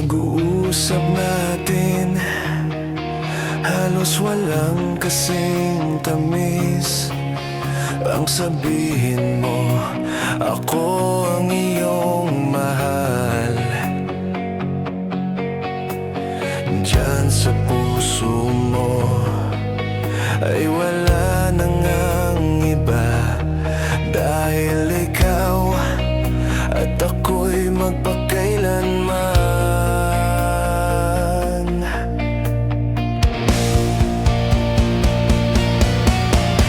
pag-uusap natin halos walang kasing tamis. Ang sabihin mo, ako ang iyong mahal. Diyan sa puso mo ay wala na ngang iba, dahil ikaw at ako'y magpakailanman.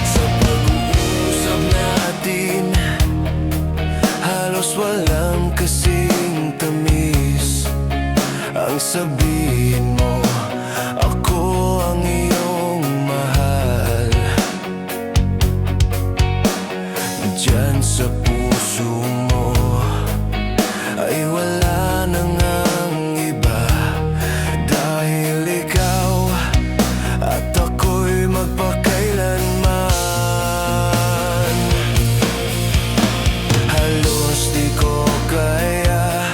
Sa pag-uusap natin halos walang kasing tamis. Ang sabihin mo, ako ang iyong mahal. Diyan sa puso mo ay wala na ngang iba, dahil ikaw at ako'y magpakailanman. Halos di ko kaya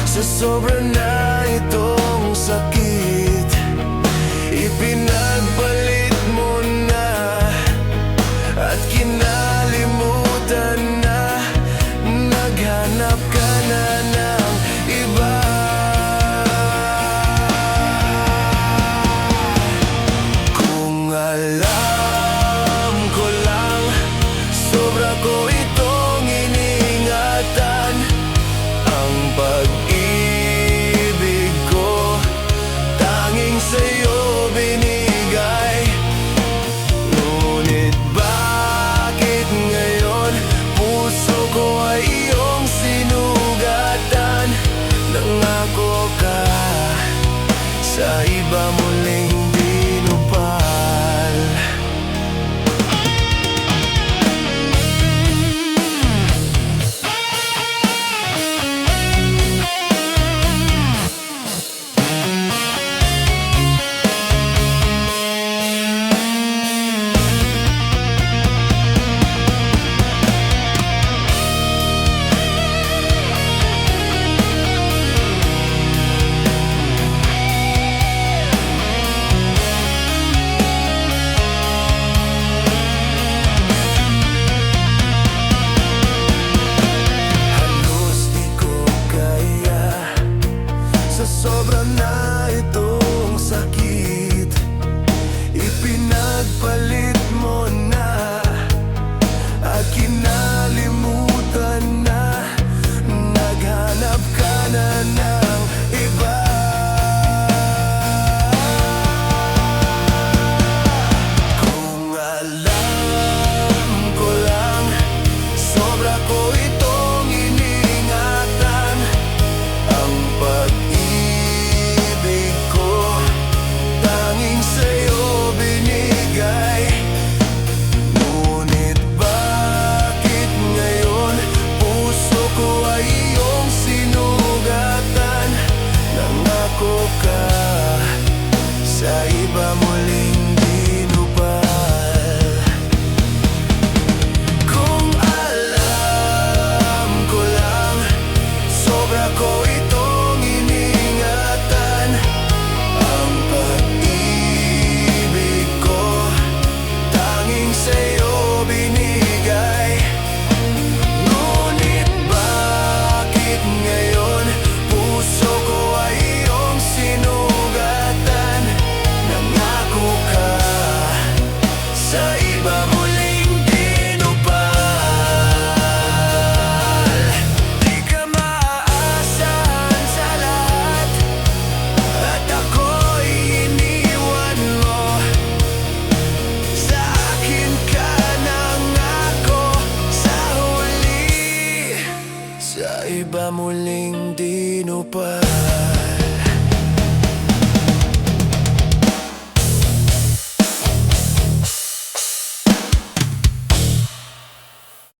sa sobra na itong sakit, ipinagpalit mo na at kinalimutan na. Naghanap ka na ng iba. Kung alam ko lang, sobra ko itong iningatan. Ang pag-ibig ko tanging sa'yo binigay. Ngunit bakit ngayon puso ko ay iyong sinugatan? Nangako ka sa iba muling dinupal. Sobra na itong sakit, ipinagpalit mo na at kinalimutan na. Naghanap ka na ng iba. Kung alam ko lang, sobra ko itong iningatan. Ang pag-ibig ko tanging sa'yo binigay. Ngunit bakit ngayon puso ko ay iyong sinugatan? Nangako ka sa iba muling dinupal. Kung alam ko lang, sobra ko itong iningatan. Ang pag-ibig ko tanging sa'yo binigay. Ngunit bakit ngayon puso ko ay iyong sinugatan? Nangako ka sa iba muling dinupal. Di ka maaasahan sa lahat at ako'y iniwan mo. Sa akin ka nangako sa huli, sa iba muling dinupal.